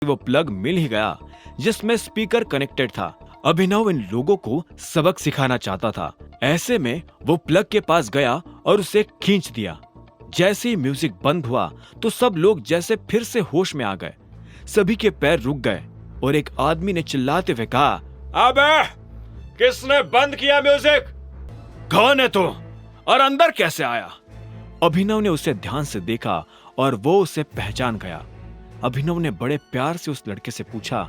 वो प्लग मिल ही गया जिसमें स्पीकर कनेक्टेड था। अभिनव इन लोगों को सबक सिखाना चाहता था। ऐसे में वो प्लग के पास गया और उसे खींच दिया। जैसे ही म्यूजिक बंद हुआ तो सब लोग जैसे फिर से होश में आ गए। सभी के पैर रुक गए और एक आदमी ने चिल्लाते हुए कहा, अबे किसने बंद किया म्यूजिक? कौन है तू और अंदर कैसे आया? अभिनव ने उसे ध्यान से देखा और वो उसे पहचान गया। अभिनव ने बड़े प्यार से उस लड़के से पूछा,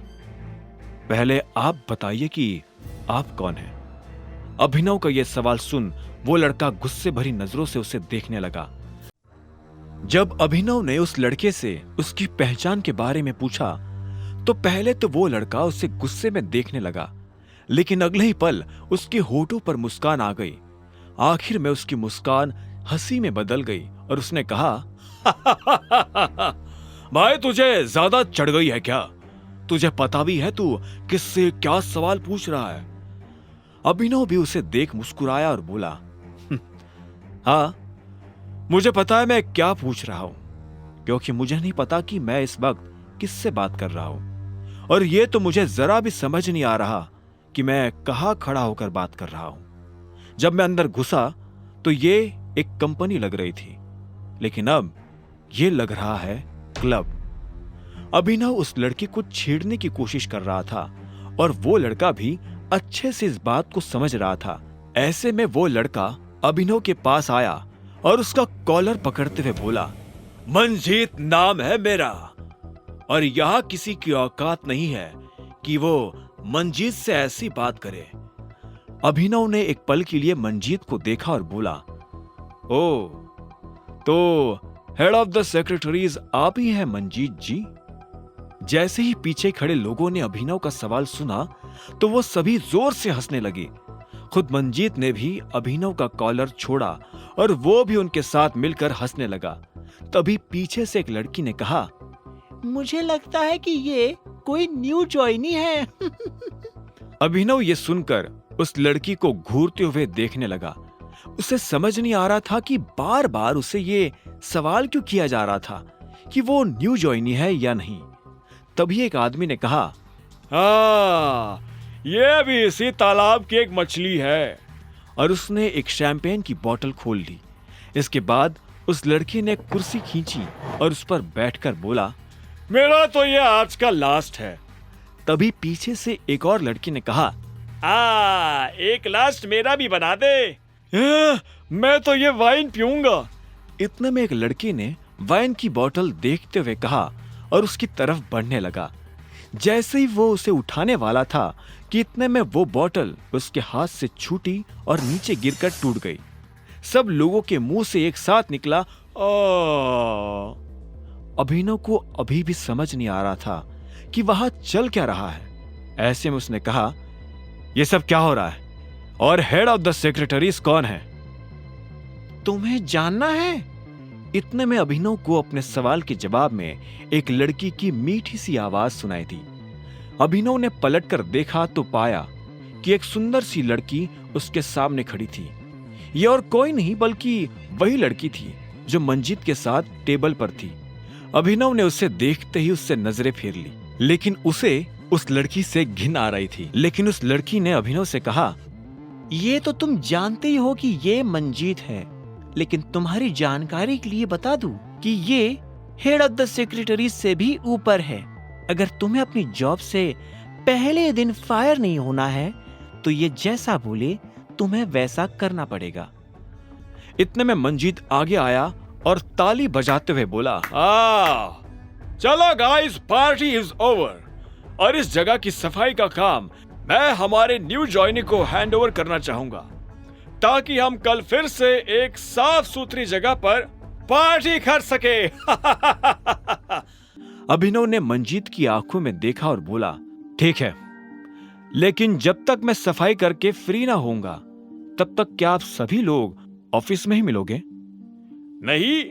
पहले आप बताइए कि आप कौन हैं? अभिनव का यह सवाल सुन वो लड़का गुस्से भरी नजरों से उसे देखने लगा। जब अभिनव ने उस लड़के से उसकी पहचान के बारे में पूछा तो पहले तो वो लड़का उसे गुस्से में देखने लगा, लेकिन अगले ही पल उसके होठों पर मुस्कान आ गई। आखिर में उसकी मुस्कान हंसी में बदल गई और उसने कहा, भाई तुझे ज्यादा चढ़ गई है क्या? तुझे पता भी है तू किससे क्या सवाल पूछ रहा है? अभिनव भी उसे देख मुस्कुराया और बोला, हाँ मुझे पता है मैं क्या पूछ रहा हूं, क्योंकि मुझे नहीं पता कि मैं इस वक्त किससे बात कर रहा हूं और ये तो मुझे जरा भी समझ नहीं आ रहा कि मैं कहां खड़ा होकर बात कर रहा हूं। जब मैं अंदर घुसा तो ये एक कंपनी लग रही थी, लेकिन अब ये लग रहा है क्लब। अभिनव उस लड़की को छेड़ने की कोशिश कर रहा था और वो लड़का भी अच्छे से इस बात को समझ रहा था। ऐसे में वो लड़का अभिनव के पास आया और उसका कॉलर पकड़ते हुए बोला, मंजीत नाम है मेरा और यहां किसी की औकात नहीं है कि वो मंजीत से ऐसी बात करे। अभिनव ने एक पल के लिए मंजीत को देखा और बोला, ओ तो हेड ऑफ द सेक्रेटरीज आप ही हैं मंजीत जी? जैसे ही पीछे खड़े लोगों ने अभिनव का सवाल सुना तो वो सभी जोर से हंसने लगे। खुद मंजीत ने भी अभिनव का कॉलर छोड़ा और वो भी उनके साथ मिलकर हंसने लगा। तभी पीछे से एक लड़की ने कहा, मुझे लगता है कि ये कोई न्यू ज्वाइनी है। अभिनव ये सुनकर उस लड़की को घूरते हुए देखने लगा। उसे समझ नहीं आ रहा था कि बार बार उसे ये सवाल क्यों किया जा रहा था कि वो न्यू ज्वाइनी है या नहीं। तभी एक आदमी ने कहा, हाँ ये भी इसी तालाब की एक मछली है, और उसने एक शैंपेन की बोतल खोल ली। इसके बाद उस लड़की ने कुर्सी खींची और उस पर बैठकर बोला, मेरा तो ये आज का लास्ट है। तभी पीछे से एक और लड़की ने कहा, एक लास्ट मेरा भी बना दे। मैं तो ये वाइन पीऊंगा। इतने में एक लड़की ने वाइन की बोतल देखते हुए कहा और उसकी तरफ बढ़ने लगा। जैसे ही वो उसे उठाने वाला था कि इतने में वो बोतल उसके हाथ से छूटी और नीचे गिरकर टूट गई। सब लोगों के मुंह से एक साथ निकला, अभिनव को अभी भी समझ नहीं आ रहा था कि वहां चल क्या रहा है। ऐसे में उसने कहा, ये सब क्या हो रहा है और हेड ऑफ द सेक्रेटरीज कौन है? तुम्हें जानना है? इतने में अभिनव को अपने सवाल के जवाब में एक लड़की की मीठी सी आवाज सुनाई दी। अभिनव ने पलटकर देखा तो पाया कि एक सुंदर सी लड़की उसके सामने खड़ी थी। ये और कोई नहीं बल्कि वही लड़की थी जो मंजीत के साथ टेबल पर थी। अभिनव ने उसे देखते ही उससे नजरें फेर ली, लेकिन उसे उस लड़की से घिन आ रही थी। लेकिन उस लड़की ने अभिनव से कहा, ये तो तुम जानते ही हो कि ये मंजीत है, लेकिन तुम्हारी जानकारी के लिए बता दूं कि ये हेड ऑफ द सेक्रेटरीज से भी ऊपर है। अगर तुम्हें अपनी जॉब से पहले दिन फायर नहीं होना है तो ये जैसा बोले तुम्हें वैसा करना पड़ेगा। इतने में मंजीत आगे आया और ताली बजाते हुए बोला, चलो गाइस, पार्टी इज ओवर और इस जगह की सफाई का काम मैं हमारे न्यू ज्वाइनी को हैंड ओवर करना चाहूंगा, ताकि हम कल फिर से एक साफ सुथरी जगह पर पार्टी कर सके। अभिनव ने मंजीत की आंखों में देखा और बोला, ठीक है, लेकिन जब तक मैं सफाई करके फ्री ना होऊंगा तब तक क्या आप सभी लोग ऑफिस में ही मिलोगे? नहीं,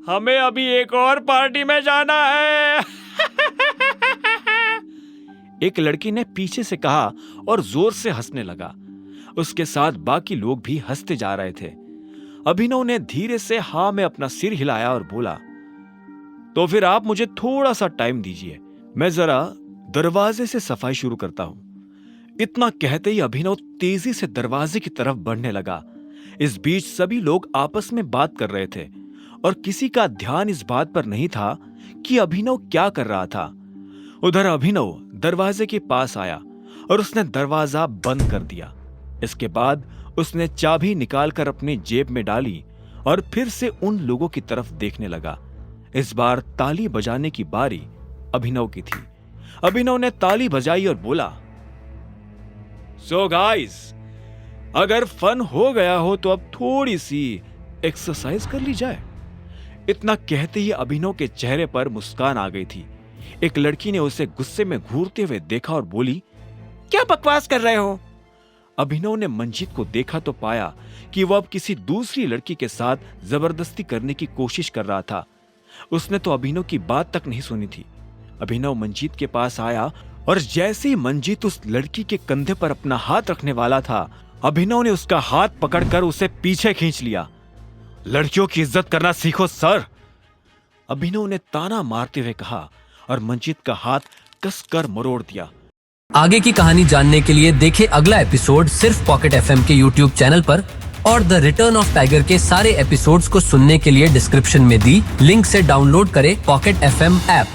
हमें अभी एक और पार्टी में जाना है। एक लड़की ने पीछे से कहा और जोर से हंसने लगा। उसके साथ बाकी लोग भी हंसते जा रहे थे। अभिनव ने धीरे से हाँ में अपना सिर हिलाया और बोला, तो फिर आप मुझे थोड़ा सा टाइम दीजिए, मैं जरा दरवाजे से सफाई शुरू करता हूं। इतना कहते ही अभिनव तेजी से दरवाजे की तरफ बढ़ने लगा। इस बीच सभी लोग आपस में बात कर रहे थे और किसी का ध्यान इस बात पर नहीं था कि अभिनव क्या कर रहा था। उधर अभिनव दरवाजे के पास आया और उसने दरवाजा बंद कर दिया। इसके बाद उसने चाबी निकालकर अपनी जेब में डाली और फिर से उन लोगों की तरफ देखने लगा। इस बार ताली बजाने की बारी अभिनव की थी। अभिनव ने ताली बजाई और बोला, सो गाइस, अगर फन हो गया हो तो अब थोड़ी सी एक्सरसाइज कर ली जाए। इतना कहते ही अभिनव के चेहरे पर मुस्कान आ गई थी। एक लड़की ने उसे गुस्से में घूरते हुए देखा और बोली, क्या बकवास कर रहे हो? अभिनव ने मंजीत को देखा तो पाया कि वह अब किसी दूसरी लड़की के साथ जबरदस्ती करने की कोशिश कर रहा था। उसने तो अभिनव की बात तक नहीं सुनी थी। अभिनव मंजीत के पास आया और जैसे ही मंजीत उस लड़की के कंधे पर अपना हाथ रखने वाला था, अभिनव ने उसका हाथ पकड़कर उसे पीछे खींच लिया। लड़कियों की इज्जत करना सीखो सर, अभिनव ने ताना मारते हुए कहा और मंजीत का हाथ कसकर मरोड़ दिया। आगे की कहानी जानने के लिए देखें अगला एपिसोड सिर्फ पॉकेट एफएम के यूट्यूब चैनल पर, और द रिटर्न ऑफ टाइगर के सारे एपिसोड्स को सुनने के लिए डिस्क्रिप्शन में दी लिंक से डाउनलोड करें पॉकेट एफएम ऐप।